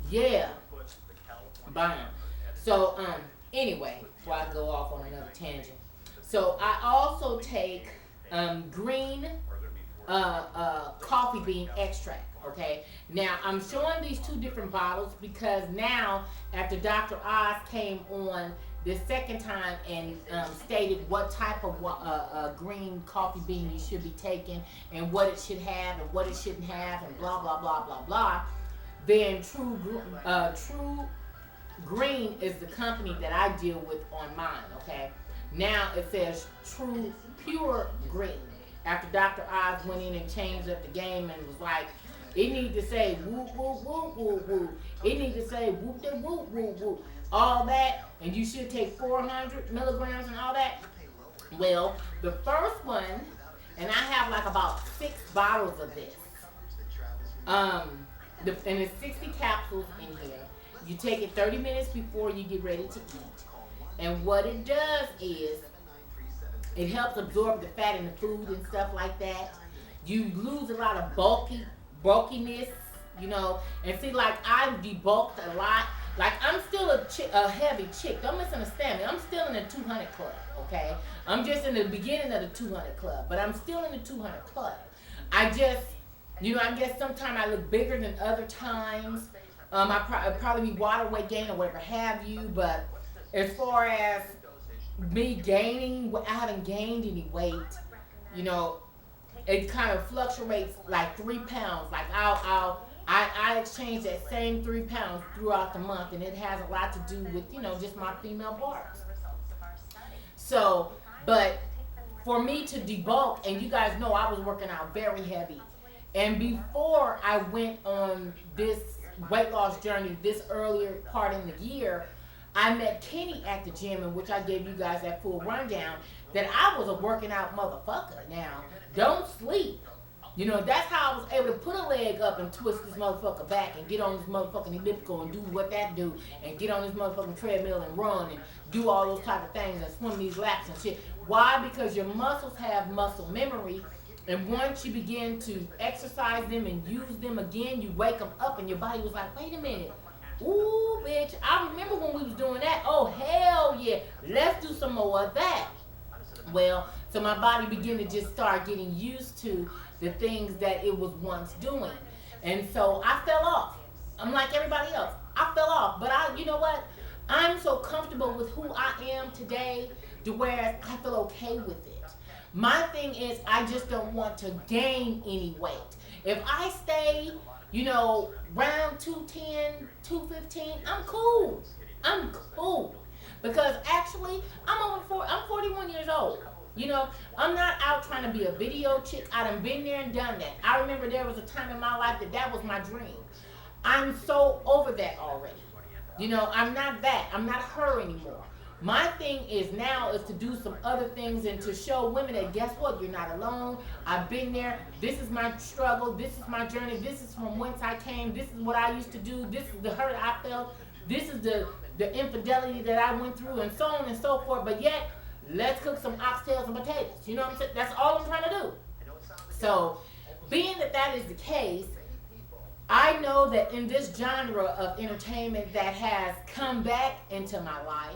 Yeah, bam. So anyway, before I go off on another tangent, so I also take green coffee bean extract. Okay, now I'm showing these two different bottles because now after Dr. Oz came on the second time and stated what type of green coffee bean you should be taking and what it should have and what it shouldn't have and blah blah blah blah blah, then True Green is the company that I deal with on mine. Okay, now it says True Pure Green. After Dr. Oz went in and changed up the game and was like, it need to say whoop whoop whoop whoop whoop. It need to say whoop de whoop whoop whoop. All that, and you should take 400 milligrams and all that. Well, the first one, and I have like about 6 bottles of this. And it's 60 capsules in here. You take it 30 minutes before you get ready to eat. And what it does is it helps absorb the fat in the food and stuff like that. You lose a lot of bulkiness, you know. And see, like I've debulked a lot. Like I'm still a heavy chick. Don't misunderstand me. I'm still in the 200 club, okay? I'm just in the beginning of the 200 club, but I'm still in the 200 club. I just, you know, I guess sometimes I look bigger than other times. I probably be water weight gain or whatever have you, but as far as me gaining, I haven't gained any weight. You know, it kind of fluctuates like 3 pounds. Like I exchange that same 3 pounds throughout the month, and it has a lot to do with, you know, just my female parts. So, but for me to debulk, and you guys know I was working out very heavy, and before I went on this weight loss journey, this earlier part in the year, I met Kenny at the gym, in which I gave you guys that full rundown that I was a working out motherfucker. Now, don't sleep. You know, that's how I was able to put a leg up and twist this motherfucker back and get on this motherfucking elliptical and do what that do and get on this motherfucking treadmill and run and do all those type of things and swim these laps and shit. Why? Because your muscles have muscle memory, and once you begin to exercise them and use them again, you wake them up and your body was like, wait a minute. Ooh, bitch, I remember when we was doing that. Oh, hell yeah. Let's do some more of that. Well, so my body began to just start getting used to the things that it was once doing. And so I fell off. I'm like everybody else. I fell off. But you know what? I'm so comfortable with who I am today to where I feel okay with it. My thing is I just don't want to gain any weight. If I stay, you know, round 210, 215, I'm cool. I'm cool. Because actually, I'm 41 years old. You know, I'm not out trying to be a video chick. I done been there and done that. I remember there was a time in my life that was my dream. I'm so over that already. You know, I'm not that. I'm not her anymore. My thing is now is to do some other things and to show women that guess what? You're not alone. I've been there. This is my struggle. This is my journey. This is from whence I came. This is what I used to do. This is the hurt I felt. This is the infidelity that I went through and so on and so forth. But yet, let's cook some oxtails and potatoes. You know what I'm saying? That's all I'm trying to do. So, being that is the case, I know that in this genre of entertainment that has come back into my life,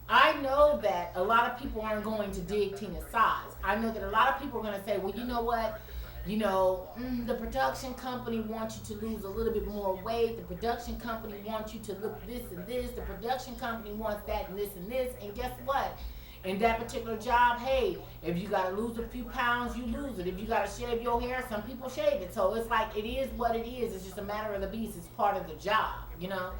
I know that a lot of people aren't going to dig Tina's size. I know that a lot of people are going to say, well, you know what? You know, the production company wants you to lose a little bit more weight. The production company wants you to look this and this. The production company wants that and this and this. And guess what? In that particular job, hey, if you got to lose a few pounds, you lose it. If you got to shave your hair, some people shave it. So it's like it is what it is. It's just a matter of the beast. It's part of the job, you know.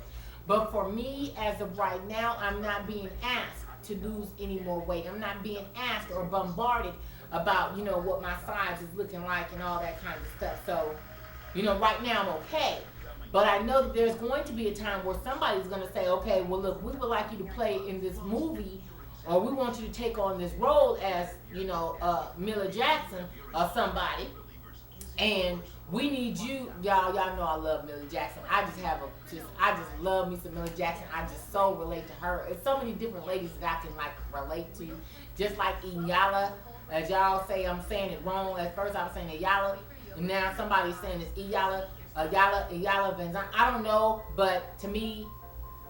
But for me, as of right now, I'm not being asked to lose any more weight. I'm not being asked or bombarded about, you know, what my size is looking like and all that kind of stuff. So, you know, right now I'm okay. But I know that there's going to be a time where somebody's going to say, okay, well, look, we would like you to play in this movie, or we want you to take on this role as, you know, Mila Jackson or somebody. And we need you, y'all know I love Millie Jackson. I just love me some Millie Jackson. I just so relate to her. There's so many different ladies that I can like relate to. Just like Inyala, as y'all say, I'm saying it wrong. At first I was saying Iyala, and now somebody's saying it's Iyala. Ayala Van. I don't know, but to me,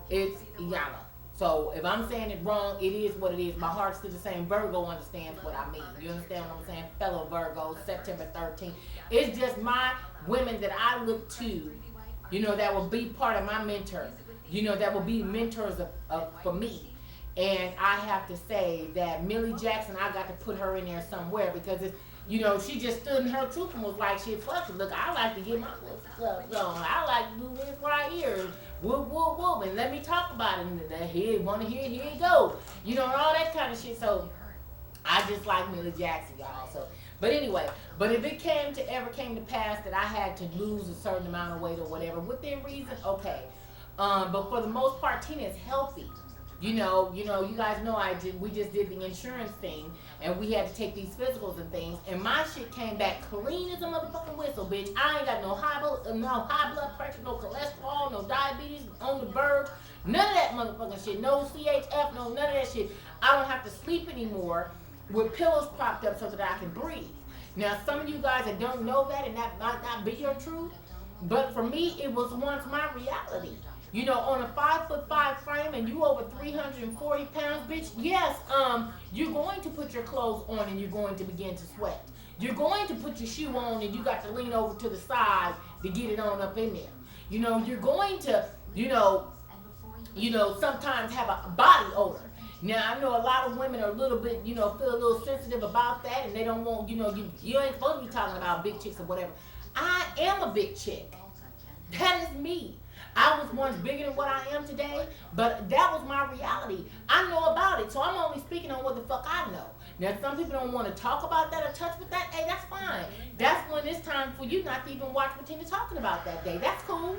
it's Ayala. So if I'm saying it wrong, it is what it is. My heart's still the same. Virgo understands what I mean. You understand what I'm saying? Fellow Virgo, September 13th. It's just my women that I look to, that will be part of my mentor. That will be mentors for me. And I have to say that Millie Jackson, I got to put her in there somewhere because it's, she just stood in her truth and was like, shit, fuck it. Look, I like to get my stuff going. I like to do this right here. Whoop, whoop, whoop. And let me talk about it. And here, want to hear, here you go. And all that kind of shit. So I just like Millie Jackson, y'all. So, but anyway, if it ever came to pass that I had to lose a certain amount of weight or whatever, within reason, okay. But for the most part, Tina is healthy. You guys know we just did the insurance thing, and we had to take these physicals and things, and my shit came back clean as a motherfucking whistle, bitch. I ain't got no high blood pressure, no cholesterol, no diabetes on the verge, none of that motherfucking shit. No CHF, no none of that shit. I don't have to sleep anymore with pillows propped up so that I can breathe. Now, some of you guys that don't know that, and that might not be your truth, but for me, it was once my reality. On a 5'5" frame and you over 340 pounds, bitch, yes, you're going to put your clothes on and you're going to begin to sweat. You're going to put your shoe on and you got to lean over to the side to get it on up in there. You're going to, sometimes have a body odor. Now, I know a lot of women are a little bit, feel a little sensitive about that and they don't want, you ain't supposed to be talking about big chicks or whatever. I am a big chick. That is me. I was once bigger than what I am today, but that was my reality. I know about it, so I'm only speaking on what the fuck I know. Now, some people don't want to talk about that or touch with that. Hey, that's fine. That's when it's time for you not to even watch what Tina's talking about that day. That's cool.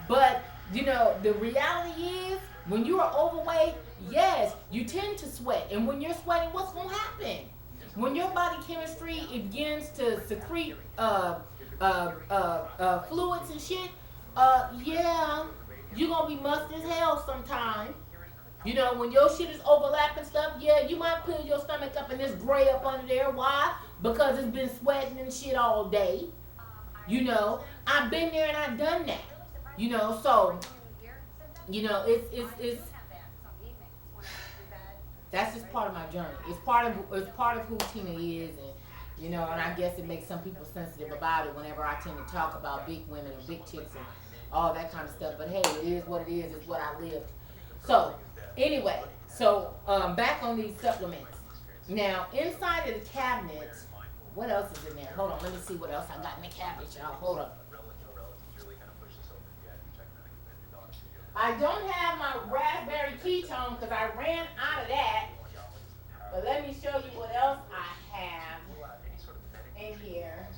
But, the reality is, when you are overweight, yes, you tend to sweat. And when you're sweating, what's going to happen? When your body chemistry, it begins to secrete fluids and shit, yeah, you're gonna be musty as hell sometime. When your shit is overlapping stuff, yeah, you might pull your stomach up and it's gray up under there. Why? Because it's been sweating and shit all day. I've been there and I've done that. So, it's that's just part of my journey. It's part of who Tina is, and I guess it makes some people sensitive about it whenever I tend to talk about big women and big chicks and all that kind of stuff. But hey, it is what it is. It's what I lived. So anyway, back on these supplements. Now, inside of the cabinet, what else is in there? Hold on, let me see what else I got in the cabinet, y'all. Hold up. I don't have my raspberry ketone because I ran out of that. But let me show you what else I have in here.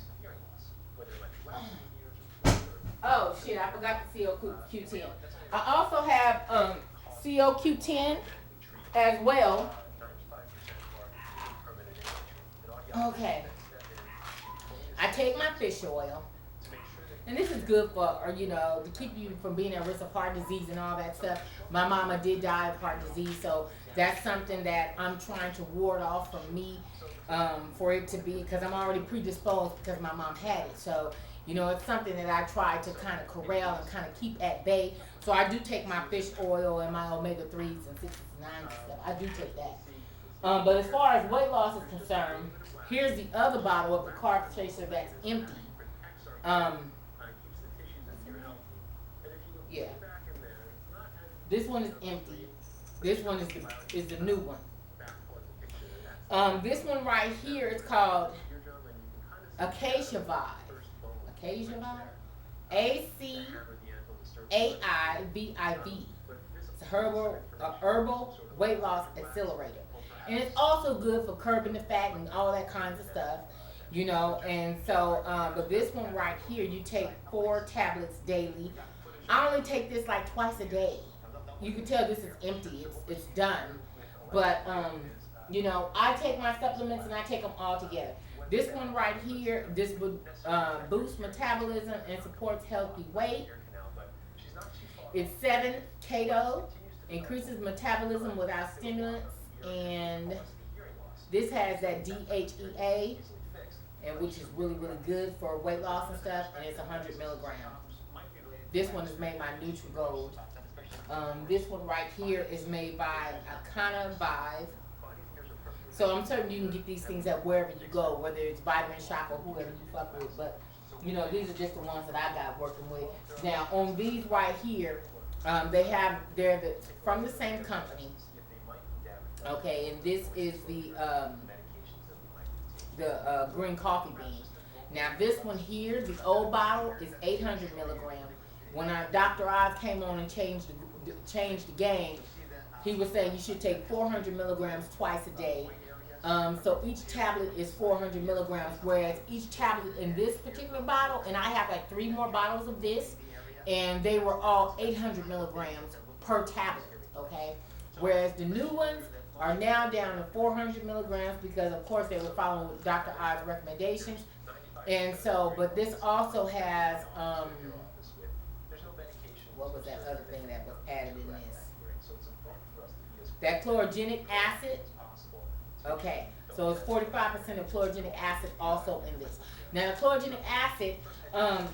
Oh shit, I forgot the CoQ10. I also have CoQ10 as well. Okay. I take my fish oil. And this is good for, to keep you from being at risk of heart disease and all that stuff. My mama did die of heart disease, so that's something that I'm trying to ward off from me, for it to be, because I'm already predisposed because my mom had it. So, it's something that I try to kind of corral and kind of keep at bay. So I do take my fish oil and my omega-3s and 6s and 9s and stuff. I do take that. But as far as weight loss is concerned, here's the other bottle of the Carb Chaser that's empty. Yeah. This one is empty. This one is the new one. This one right here is called Acacia Vibe. Acacia Vibe? ACAIVIV. It's a herbal weight loss accelerator. And it's also good for curbing the fat and all that kinds of stuff. And so, but this one right here, you take 4 tablets daily. I only take this like twice a day. You can tell this is empty. It's done. But, I take my supplements and I take them all together. This one right here, this would boost metabolism and supports healthy weight. It's 7 keto, increases metabolism without stimulants, and this has that DHEA, and which is really, really good for weight loss and stuff, and it's 100 milligrams. This one is made by Nutrigold. This one right here is made by Akana Vive. So I'm certain you can get these things at wherever you go, whether it's Vitamin Shop or whoever you fuck with. But you know, these are just the ones that I got working with. Now on these right here, they're from the same company. Okay, and this is the green coffee bean. Now this one here, the old bottle is 800 milligrams. When our Dr. Oz came on and changed the game, he was saying you should take 400 milligrams twice a day. So each tablet is 400 milligrams, whereas each tablet in this particular bottle, and I have like 3 more bottles of this, and they were all 800 milligrams per tablet, okay? Whereas the new ones are now down to 400 milligrams because, of course, they were following Dr. Oz recommendations. And so, but this also has, what was that other thing that was added in this? That chlorogenic acid. Okay, so it's 45% of chlorogenic acid also in this. Now, chlorogenic acid,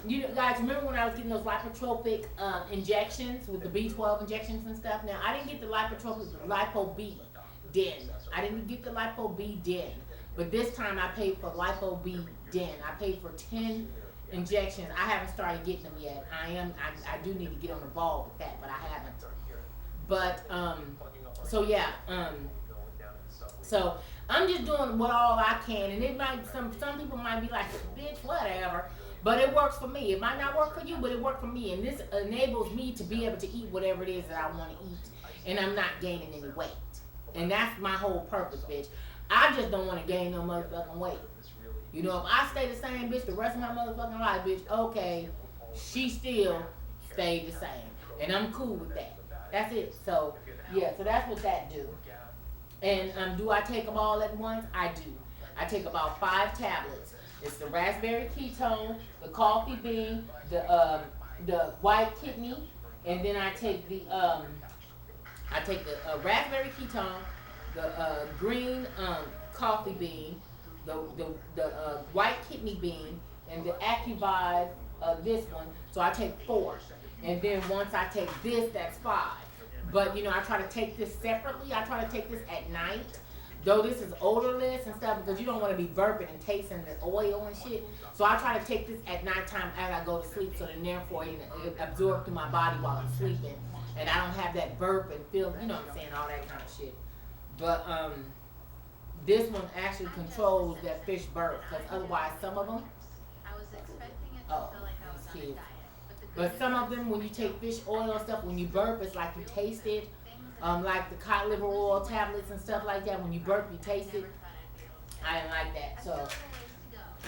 you guys remember when I was getting those lipotropic injections with the B12 injections and stuff? Now, I didn't get the lipotropic, the lipo-B-den. I didn't get the lipo-B-den. But this time I paid for lipo-B-den. I paid for 10 injections. I haven't started getting them yet. I do need to get on the ball with that, but I haven't. But, so yeah, so I'm just doing what all I can, and it might, some people might be like, bitch, whatever, but it works for me. It might not work for you, but it worked for me, and this enables me to be able to eat whatever it is that I want to eat, and I'm not gaining any weight, and that's my whole purpose, bitch. I just don't want to gain no motherfucking weight. You know, if I stay the same, bitch, the rest of my motherfucking life, bitch, okay, she still stayed the same, and I'm cool with that. That's it. So, yeah, so that's what that do. And do I take them all at once? I do. I take about 5 tablets. It's the raspberry ketone, the coffee bean, the white kidney, and then I take the raspberry ketone, the green coffee bean, the white kidney bean, and the AccuVive, this one. So I take 4. And then once I take this, that's 5. But, you know, I try to take this separately. I try to take this at night. Though this is odorless and stuff, because you don't want to be burping and tasting the oil and shit. So I try to take this at nighttime as I go to sleep, so then therefore it absorbs through my body while I'm sleeping. And I don't have that burp and feel, you know what I'm saying, all that kind of shit. But this one actually controls that fish burp, because otherwise some of them, oh, these kids. But some of them, when you take fish oil and stuff, when you burp, it's like you taste it. Like the cod liver oil tablets and stuff like that, when you burp, you taste it. I didn't like that. So,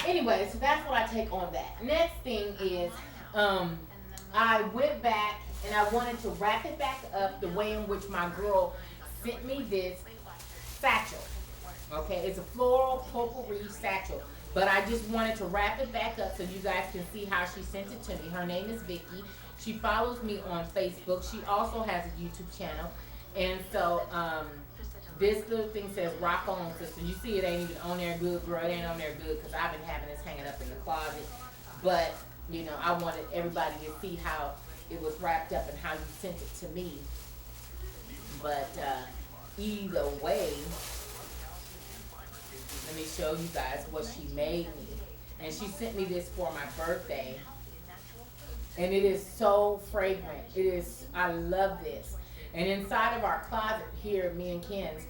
anyway, so that's what I take on that. Next thing is, I went back and I wanted to wrap it back up the way in which my girl sent me this satchel. Okay, it's a floral potpourri satchel. But I just wanted to wrap it back up so you guys can see how she sent it to me. Her name is Vicky. She follows me on Facebook. She also has a YouTube channel. And so this little thing says rock on, sister. You see it ain't even on there good, girl. It ain't on there good because I've been having this hanging up in the closet. But, you know, I wanted everybody to see how it was wrapped up and how you sent it to me. But either way, let me show you guys what she made me. And she sent me this for my birthday. And it is so fragrant. It is, I love this. And inside of our closet here, me and Ken's,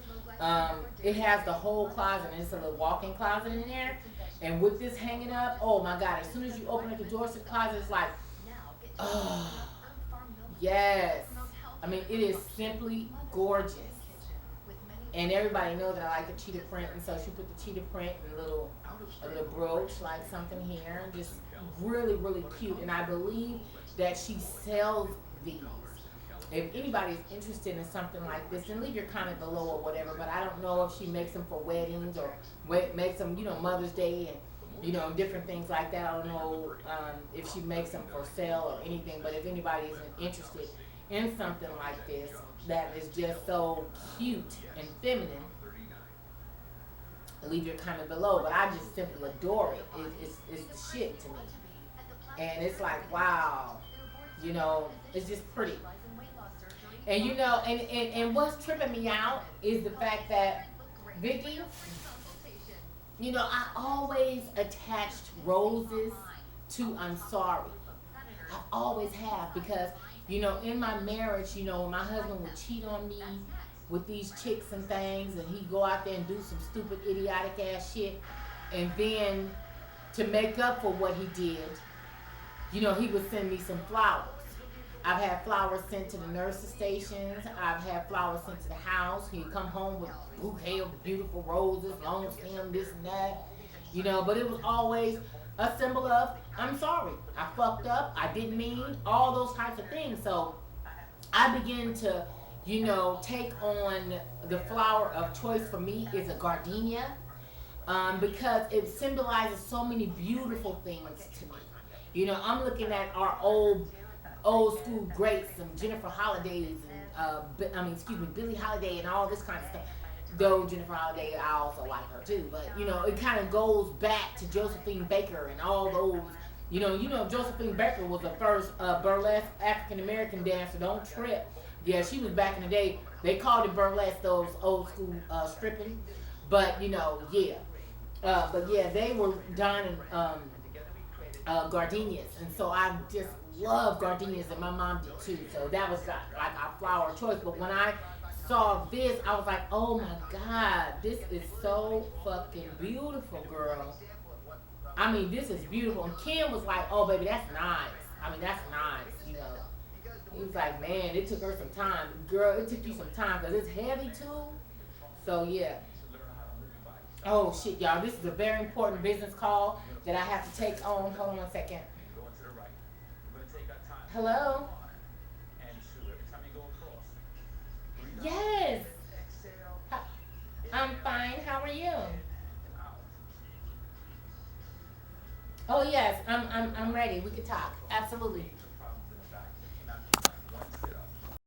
it has the whole closet. And it's a little walk-in closet in there. And with this hanging up, oh my God, as soon as you open up the door to the closet, it's like, oh, yes. I mean, it is simply gorgeous. And everybody knows that I like the cheetah print, and so she put the cheetah print in a little brooch, like something here, and just really, really cute. And I believe that she sells these. If anybody is interested in something like this, then leave your comment below or whatever. But I don't know if she makes them for weddings or makes them, you know, Mother's Day and, you know, different things like that. I don't know if she makes them for sale or anything. But if anybody is interested in something like this, that is just so cute and feminine, leave your comment below. But I just simply adore it. It's the shit to me. And it's like, wow. You know, it's just pretty. And you know, and what's tripping me out is the fact that Vicky, you know, I always attached roses to I'm sorry. I always have because, you know, in my marriage, you know, my husband would cheat on me with these chicks and things, and he'd go out there and do some stupid, idiotic ass shit, and then to make up for what he did, you know, he would send me some flowers. I've had flowers sent to the nurses' stations. I've had flowers sent to the house. He'd come home with a bouquet of beautiful roses, long stem, this and that. You know, but it was always a symbol of I'm sorry. I fucked up. I didn't mean all those types of things. So I began to, you know, take on the flower of choice for me is a gardenia, because it symbolizes so many beautiful things to me. You know, I'm looking at our old school greats and Jennifer Hollidays and excuse me, Billie Holiday and all this kind of stuff. Though Jennifer Holliday, I also like her too, but you know, it kind of goes back to Josephine Baker and all those. Josephine Baker was the first burlesque African American dancer. Don't trip. Yeah, she was back in the day. They called it burlesque, those old school stripping. But you know, yeah. But yeah, they were donning gardenias, and so I just love gardenias, and my mom did too. So that was like our flower of choice. But when I saw this, I was like, oh my god, this is so fucking beautiful, girl. I mean, this is beautiful. And Kim was like, oh baby, that's nice. I mean, that's nice, you know. He was like, man, it took her some time. Girl, it took you some time because it's heavy too. So yeah. Oh shit, y'all. This is a very important business call that I have to take on. Hold on one second. Hello? Yes. I'm fine. How are you? Oh yes, I'm ready. We can talk. Absolutely.